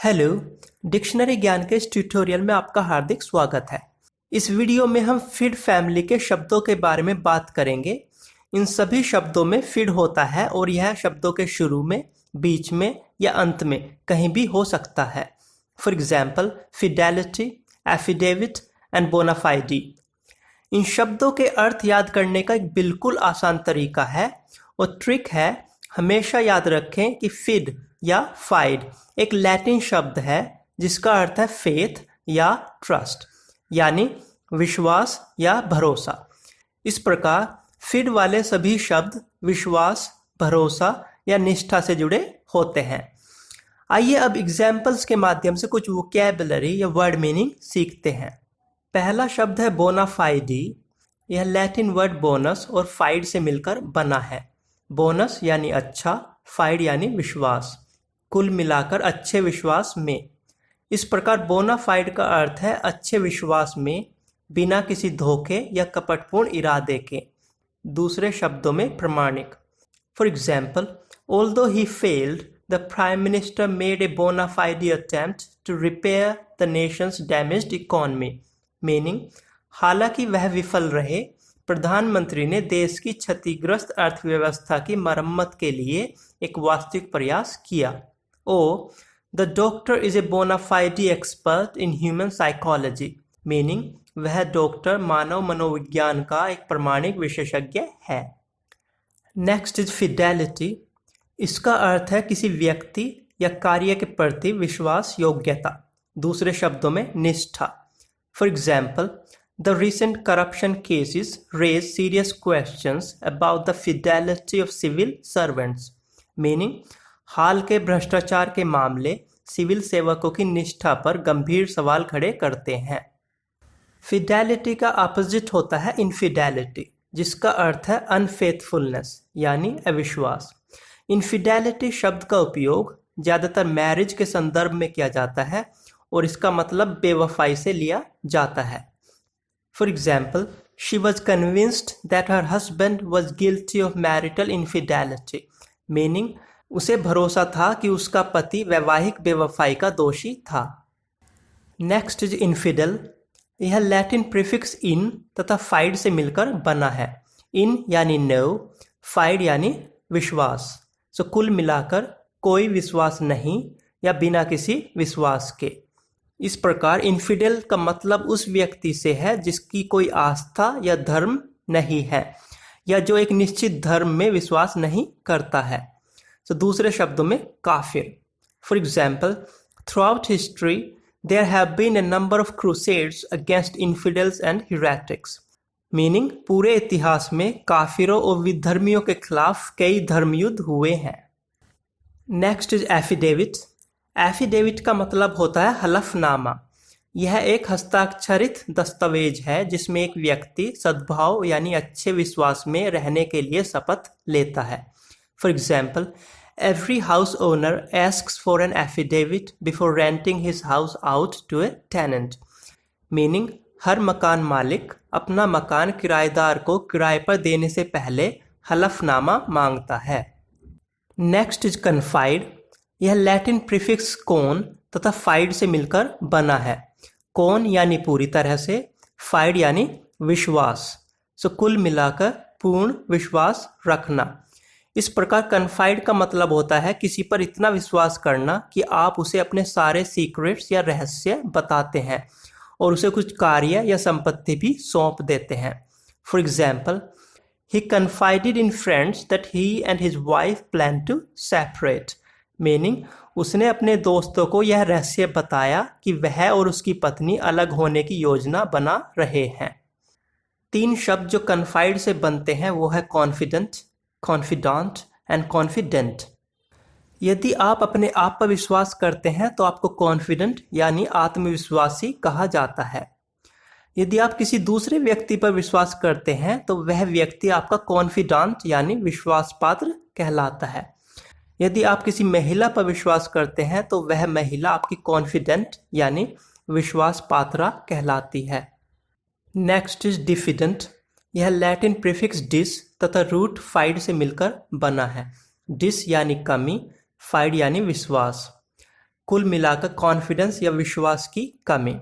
Hello, dictionary ज्ञान के इस ट्यूटोरियल में आपका हार्दिक स्वागत है। इस वीडियो में हम फीड फैमिली के शब्दों के बारे में बात करेंगे। इन सभी शब्दों में फीड होता है और यह शब्दों के शुरू में, बीच में या अंत में कहीं भी हो सकता है। For example, fidelity, affidavit and bonafide. इन शब्दों के अर्थ याद करने का एक बिल्कुल आसान तरीका है और ट्रिक है, हमेशा याद रखें कि फीड या फाइड एक लैटिन शब्द है जिसका अर्थ है फेथ या ट्रस्ट, यानी विश्वास या भरोसा। इस प्रकार फीड वाले सभी शब्द विश्वास, भरोसा या निष्ठा से जुड़े होते हैं। आइए अब एग्जाम्पल्स के माध्यम से कुछ वोकैबुलरी या वर्ड मीनिंग सीखते हैं। पहला शब्द है बोनाफाइडी। यह लैटिन वर्ड बोनस और फाइड से मिलकर बना है। बोनस यानी अच्छा, फाइड यानी विश्वास, कुल मिलाकर अच्छे विश्वास में। इस प्रकार बोनाफाइड का अर्थ है अच्छे विश्वास में, बिना किसी धोखे या कपटपूर्ण इरादे के। दूसरे शब्दों में प्रमाणिक। For example, although he failed, the prime minister made a bona fide attempt to repair the nation's damaged economy. Meaning, हालांकि वह विफल रहे, प्रधानमंत्री ने देश की क्षतिग्रस्त अर्थव्यवस्था की मरम्मत के लिए एक वास्तविक प्रयास किया। Oh, the doctor is a bonafide expert in human psychology. Meaning, वह डॉक्टर मानव मनोविज्ञान का एक प्रमाणिक विशेषज्ञ है। Next is fidelity. इसका अर्थ है किसी व्यक्ति या कार्य के प्रति विश्वास योग्यता। दूसरे शब्दों में निष्ठा। For example, the recent corruption cases raise serious questions about the fidelity of civil servants. Meaning, हाल के भ्रष्टाचार के मामले सिविल सेवकों की निष्ठा पर गंभीर सवाल खड़े करते हैं। फिडेलिटी का अपोजिट होता है इनफिडेलिटी, जिसका अर्थ है अनफेथफुलनेस यानी अविश्वास। इनफिडेलिटी शब्द का उपयोग ज़्यादातर मैरिज के संदर्भ में किया जाता है और इसका मतलब बेवफाई से लिया जाता है। For example, she was convinced that her husband was guilty of marital infidelity. Meaning, उसे भरोसा था कि उसका पति वैवाहिक बेवफाई का दोषी था। Next is infidel. यह लैटिन प्रीफिक्स इन तथा फाइड से मिलकर बना है। इन यानी नो, फाइड यानी विश्वास। सो कुल मिलाकर कोई विश्वास नहीं या बिना किसी विश्वास के। इस प्रकार इनफिडेल का मतलब उस व्यक्ति से है जिसकी कोई आस्था या धर्म नहीं है, या जो एक निश्चित धर्म में विश्वास नहीं करता है। तो दूसरे शब्दों में काफिर। For example, throughout history there have been a number of crusades against infidels and heretics. Meaning, पूरे इतिहास में काफिरों और विधर्मियों के खिलाफ कई धर्मयुद्ध हुए हैं। Next is affidavit. एफिडेविट का मतलब होता है हलफनामा। यह एक हस्ताक्षरित दस्तावेज है जिसमें एक व्यक्ति सद्भाव यानी अच्छे विश्वास में रहने के लिए शपथ लेता है। For example, every house owner asks for an affidavit before renting his house out to a tenant. Meaning, हर मकान मालिक अपना मकान किराएदार को किराए पर देने से पहले हलफनामा मांगता है। Next is confide. यह लैटिन प्रीफिक्स कोन तथा फाइड से मिलकर बना है। कोन यानी पूरी तरह से, फाइड यानी विश्वास। सो कुल मिलाकर पूर्ण विश्वास रखना। इस प्रकार कन्फाइड का मतलब होता है किसी पर इतना विश्वास करना कि आप उसे अपने सारे सीक्रेट्स या रहस्य बताते हैं और उसे कुछ कार्य या संपत्ति भी सौंप देते हैं। For example, he confided in friends that he and his wife plan to separate. Meaning, उसने अपने दोस्तों को यह रहस्य बताया कि वह और उसकी पत्नी अलग होने की योजना बना रहे हैं। तीन शब्द जो कन्फाइड से बनते हैं वो है कॉन्फिडेंट, कॉन्फिडेंट एंड कॉन्फिडेंट। यदि आप अपने आप पर विश्वास करते हैं तो आपको कॉन्फिडेंट यानी आत्मविश्वासी कहा जाता है। यदि आप किसी दूसरे व्यक्ति पर विश्वास करते हैं तो वह व्यक्ति आपका कॉन्फिडेंट यानी विश्वास पात्र कहलाता है। यदि आप किसी महिला पर विश्वास करते हैं तो वह महिला आपकी कॉन्फिडेंट यानी विश्वास पात्रा कहलाती है। Next is diffident. यह लैटिन प्रीफिक्स डिस तथा रूट फाइड से मिलकर बना है। डिस यानी कमी, फाइड यानी विश्वास। कुल मिलाकर कॉन्फिडेंस या विश्वास की कमी।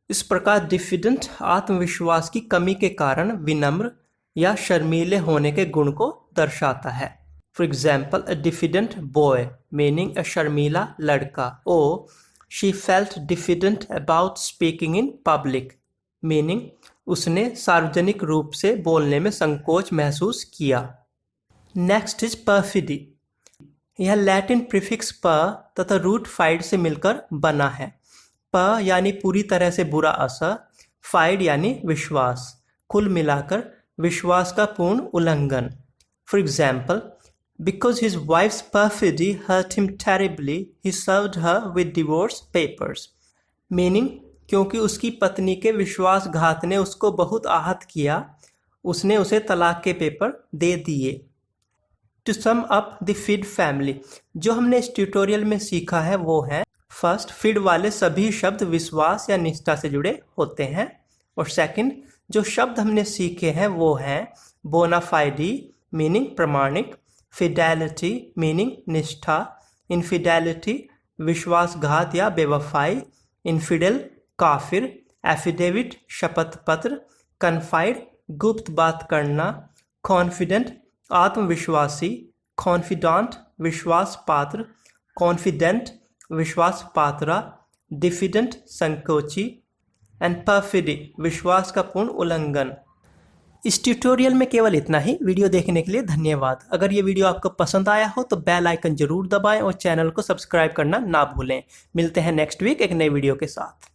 इस प्रकार डिफिडेंट आत्मविश्वास की कमी के कारण विनम्र या शर्मीले होने के गुण को दर्शाता है। For example, a diffident boy meaning a शर्मीला लड़का। Oh she felt diffident about speaking in public meaning उसने सार्वजनिक रूप से बोलने में संकोच महसूस किया। Next is perfidy. यह लैटिन प्रीफिक्स प तथा रूट फाइड से मिलकर बना है। प यानी पूरी तरह से बुरा असर, फाइड यानी विश्वास, कुल मिलाकर विश्वास का पूर्ण उल्लंघन। For example, because his wife's perfidy hurt him terribly he served her with divorce papers meaning क्योंकि उसकी पत्नी के विश्वासघात ने उसको बहुत आहत किया, उसने उसे तलाक के पेपर दे दिए। To sum up the feed family, जो हमने इस ट्यूटोरियल में सीखा है वो है, फर्स्ट, फीड वाले सभी शब्द विश्वास या निष्ठा से जुड़े होते हैं। और सेकंड, जो शब्द हमने सीखे हैं वो हैं बोनाफाइडी मीनिंग प्रमाणिक, फिडेलिटी मीनिंग निष्ठा, इनफिडेलिटी विश्वासघात या बेवफाई, इनफिडेल काफिर, एफिडेविट शपथ पत्र, कन्फाइड गुप्त बात करना, कॉन्फिडेंट आत्मविश्वासी, कॉन्फिडेंट विश्वास पात्र, कॉन्फिडेंट विश्वास पात्रा, डिफिडेंट संकोची एंड परफिडी विश्वास का पूर्ण उल्लंघन। इस ट्यूटोरियल में केवल इतना ही। वीडियो देखने के लिए धन्यवाद। अगर ये वीडियो आपको पसंद आया हो तो बेल आइकन जरूर दबाएं और चैनल को सब्सक्राइब करना ना भूलें। मिलते हैं नेक्स्ट वीक एक नए वीडियो के साथ।